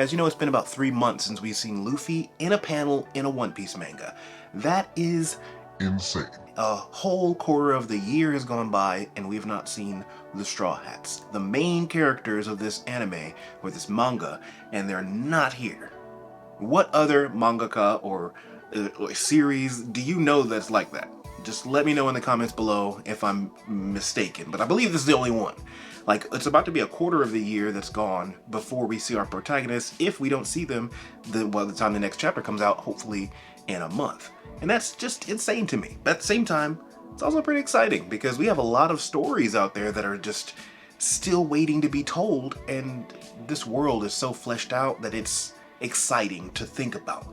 As you know, it's been about 3 months since we've seen Luffy in a panel in a One Piece manga. That is insane. A whole quarter of the year has gone by and we've not seen the Straw Hats, the main characters of this anime or this manga, and they're not here. What other mangaka or series do you know that's like that? Just let me know in the comments below if I'm mistaken, but I believe this is the only one. Like, it's about to be a quarter of the year that's gone before we see our protagonists, if we don't see them by the time the next chapter comes out, hopefully in a month. And that's just insane to me. But at the same time, it's also pretty exciting because we have a lot of stories out there that are just still waiting to be told, and this world is so fleshed out that it's exciting to think about.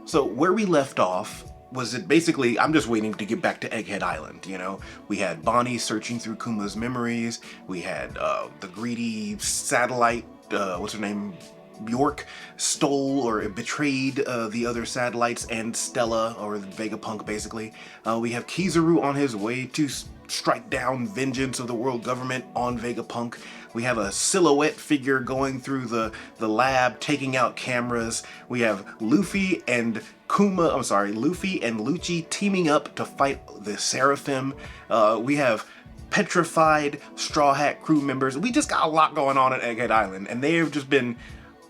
So where we left off was it basically, I'm just waiting to get back to Egghead Island, you know? We had Bonnie searching through Kuma's memories, we had the greedy satellite, what's her name, Bjork, stole or betrayed the other satellites and Stella, or Vegapunk basically. We have Kizaru on his way to strike down vengeance of the world government on Vegapunk. We have a silhouette figure going through the lab, taking out cameras. We have Luffy and Lucci teaming up to fight the Seraphim. We have petrified Straw Hat crew members. We just got a lot going on at Egghead Island, and they have just been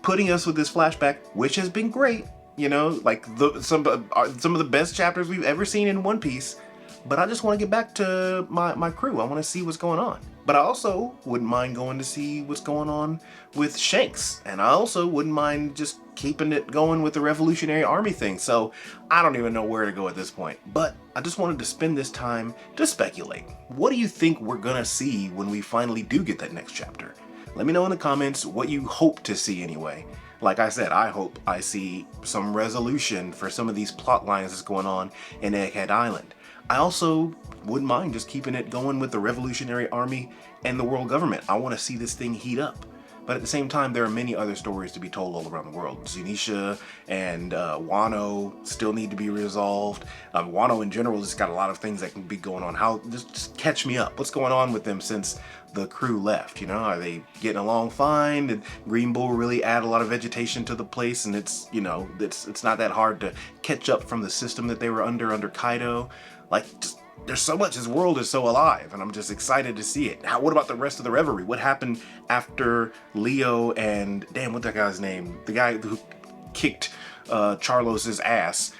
putting us with this flashback, which has been great. You know, like some of the best chapters we've ever seen in One Piece. But I just want to get back to my crew. I want to see what's going on. But I also wouldn't mind going to see what's going on with Shanks. And I also wouldn't mind just keeping it going with the Revolutionary Army thing. So I don't even know where to go at this point. But I just wanted to spend this time to speculate. What do you think we're gonna see when we finally do get that next chapter? Let me know in the comments what you hope to see anyway. Like I said, I hope I see some resolution for some of these plot lines that's going on in Egghead Island. I also wouldn't mind just keeping it going with the Revolutionary Army and the world government. I want to see this thing heat up. But at the same time, there are many other stories to be told all around the world. Zunisha and Wano still need to be resolved. Wano in general has got a lot of things that can be going on. Just catch me up. What's going on with them since the crew left? You know, are they getting along fine? Did Green Bull really add a lot of vegetation to the place? And it's, you know, it's not that hard to catch up from the system that they were under Kaido. Like, there's so much. His world is so alive, and I'm just excited to see it. What about the rest of the Reverie? What happened after Leo and, damn, what's that guy's name? The guy who kicked Charlos's ass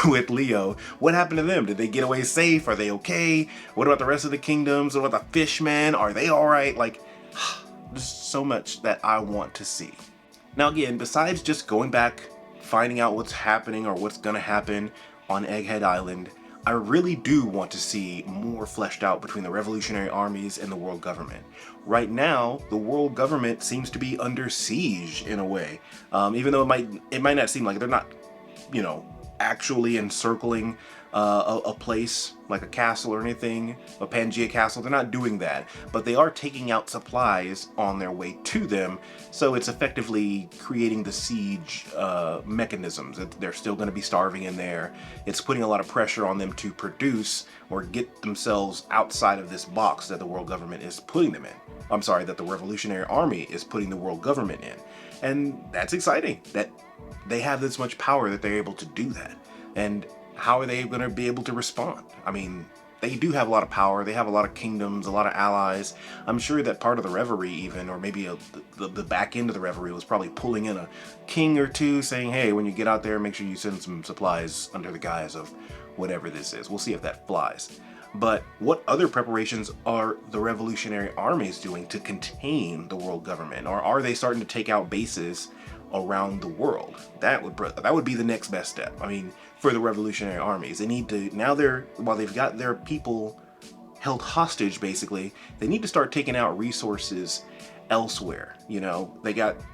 with Leo. What happened to them? Did they get away safe? Are they okay? What about the rest of the kingdoms? What about the Fishmen? Are they all right? Like, there's so much that I want to see. Now, again, besides just going back, finding out what's happening or what's gonna happen on Egghead Island, I really do want to see more fleshed out between the revolutionary armies and the world government. Right now, the world government seems to be under siege in a way. Even though it might not seem like they're not, you know, actually encircling a place like a castle or anything, a Pangea castle. They're not doing that, but they are taking out supplies on their way to them. So it's effectively creating the siege mechanisms. They're still going to be starving in there. It's putting a lot of pressure on them to produce or get themselves outside of this box that the world government is putting them in. I'm sorry, that the Revolutionary Army is putting the world government in. And that's exciting that they have this much power that they're able to do that. And how are they going to be able to respond? I mean, they do have a lot of power. They have a lot of kingdoms, a lot of allies. I'm sure that part of the Reverie even, or maybe the back end of the Reverie was probably pulling in a king or two saying, hey, when you get out there, make sure you send some supplies under the guise of whatever this is. We'll see if that flies. But what other preparations are the revolutionary armies doing to contain the world government? Or are they starting to take out bases around the world? That would be the next best step. I mean, for the revolutionary armies, they need to, now while they've got their people held hostage basically, they need to start taking out resources elsewhere. You know,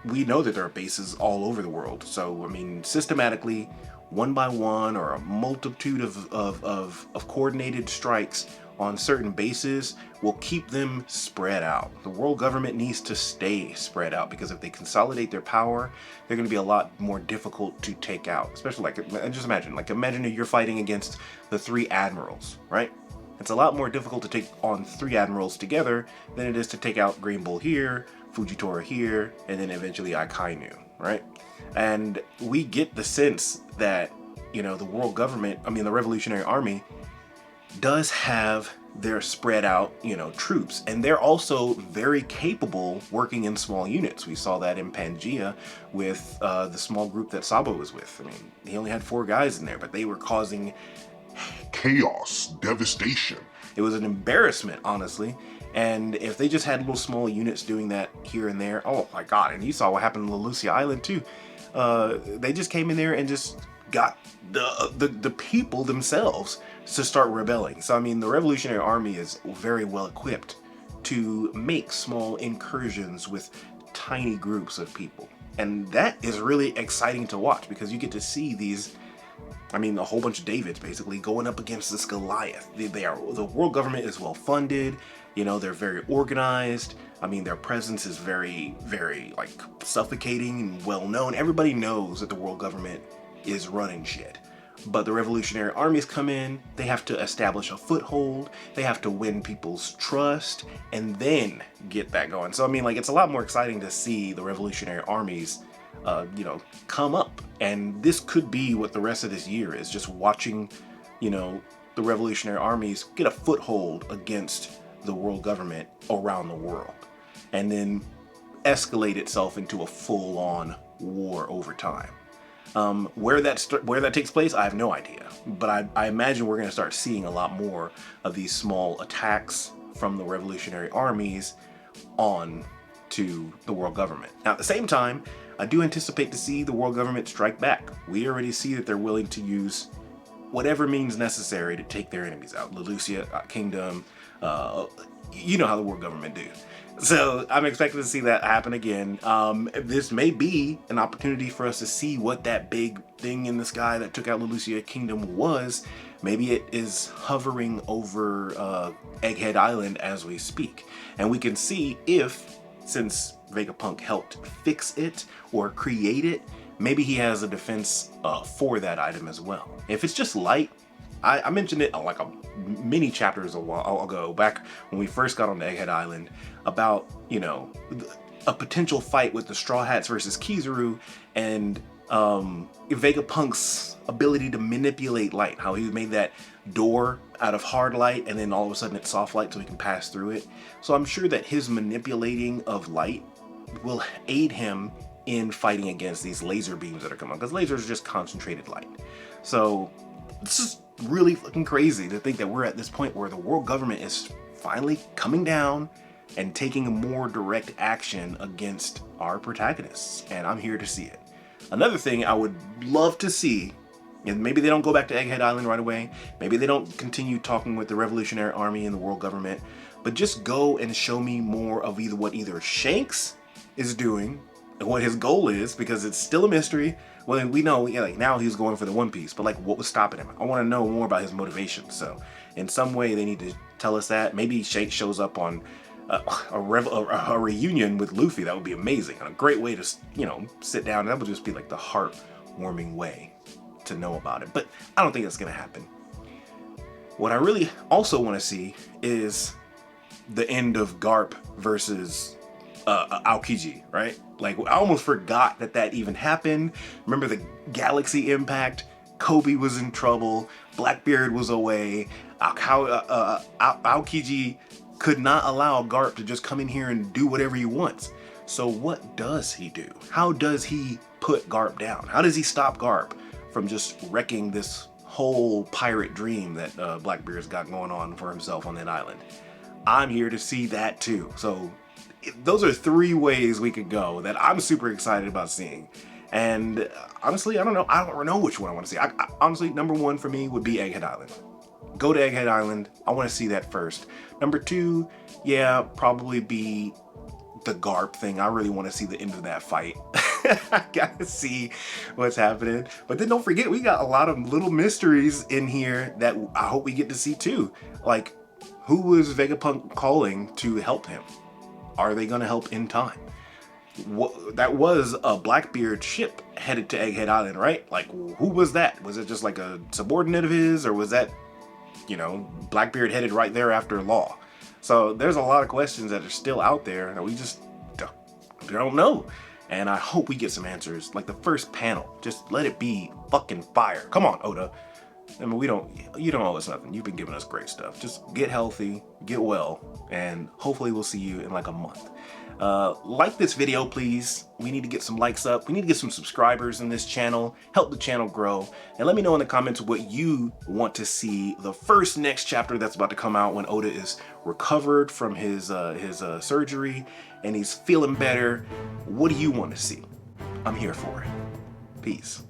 we know that there are bases all over the world. So I mean, systematically, one by one, or a multitude of coordinated strikes on certain bases will keep them spread out. The world government needs to stay spread out, because if they consolidate their power, they're going to be a lot more difficult to take out. Especially just imagine you're fighting against the 3 admirals, right? It's a lot more difficult to take on 3 admirals together than it is to take out Green Bull here, Fujitora here, and then eventually Akainu, right? And we get the sense that, the world government, the Revolutionary Army, does have their spread out, troops, and they're also very capable working in small units. We saw that in Pangea with the small group that Sabo was with. He only had 4 guys in there, but they were causing chaos, devastation. It was an embarrassment, honestly. And if they just had little small units doing that here and there, oh my god! And you saw what happened to Lucia Island too. They just came in there and just got the people themselves to start rebelling. So the Revolutionary Army is very well equipped to make small incursions with tiny groups of people, and that is really exciting to watch because you get to see these. A whole bunch of Davids basically going up against this Goliath. The world government is well funded. They're very organized. Their presence is very, very suffocating and well known. Everybody knows that the world government is running shit. But the Revolutionary Armies come in, they have to establish a foothold, they have to win people's trust, and then get that going. So it's a lot more exciting to see the Revolutionary Armies come up. And this could be what the rest of this year is, just watching, the Revolutionary Armies get a foothold against the world government around the world, and then escalate itself into a full-on war over time. Where that takes place, I have no idea, but I imagine we're going to start seeing a lot more of these small attacks from the Revolutionary Armies on to the world government. Now, at the same time, I do anticipate to see the world government strike back. We already see that they're willing to use whatever means necessary to take their enemies out. Lelucia Kingdom, you know how the world government do. So I'm expecting to see that happen again. This may be an opportunity for us to see what that big thing in the sky that took out Lelucia Kingdom was. Maybe it is hovering over Egghead Island as we speak. And we can see if, since Vegapunk helped fix it or create it, maybe he has a defense for that item as well. If it's just light, I mentioned it like a mini chapters a while ago, back when we first got on the Egghead Island, about, a potential fight with the Straw Hats versus Kizaru, and Vegapunk's ability to manipulate light, how he made that door out of hard light and then all of a sudden it's soft light so he can pass through it. So I'm sure that his manipulating of light will aid him in fighting against these laser beams that are coming, because lasers are just concentrated light. So this is really fucking crazy to think that we're at this point where the world government is finally coming down and taking a more direct action against our protagonists, and I'm here to see it. Another thing I would love to see, and maybe they don't go back to Egghead Island right away, maybe they don't continue talking with the Revolutionary Army and the world government, but just go and show me more of what either Shanks is doing and what his goal is, because it's still a mystery. Well, we know, now he's going for the One Piece, but what was stopping him? I want to know more about his motivation. So in some way they need to tell us that. Maybe Shanks shows up on a reunion with Luffy. That would be amazing, and a great way to sit down. That would just be the heartwarming way to know about it, but I don't think that's gonna happen. What I really also want to see is the end of Garp versus Aokiji, right? I almost forgot that even happened. Remember the galaxy impact? Kobe was in trouble, Blackbeard was away, Aokiji could not allow Garp to just come in here and do whatever he wants. So what does he do? How does he put Garp down? How does he stop Garp from just wrecking this whole pirate dream that Blackbeard's got going on for himself on that island? I'm here to see that too. So those are 3 ways we could go that I'm super excited about seeing. And honestly, I don't know which one I want to see. Honestly, number 1 for me would be Egghead Island. Go to Egghead Island. I want to see that first. Number 2, yeah, probably be the Garp thing. I really want to see the end of that fight. I gotta see what's happening. But then don't forget, we got a lot of little mysteries in here that I hope we get to see too. Who was Vegapunk calling to help him? Are they gonna help in time? That was a Blackbeard ship headed to Egghead Island, right? Who was that? Was it just a subordinate of his, or was that, Blackbeard headed right there after Law? So there's a lot of questions that are still out there that we just don't know. And I hope we get some answers. Like the first panel, just let it be fucking fire. Come on, Oda. I mean, you don't owe us nothing. You've been giving us great stuff. Just get healthy, get well, and hopefully we'll see you in like a month. Like this video, please. We need to get some likes up. We need to get some subscribers in this channel, help the channel grow, and let me know in the comments what you want to see the first next chapter that's about to come out when Oda is recovered from his surgery and he's feeling better. What do you want to see? I'm here for it. Peace.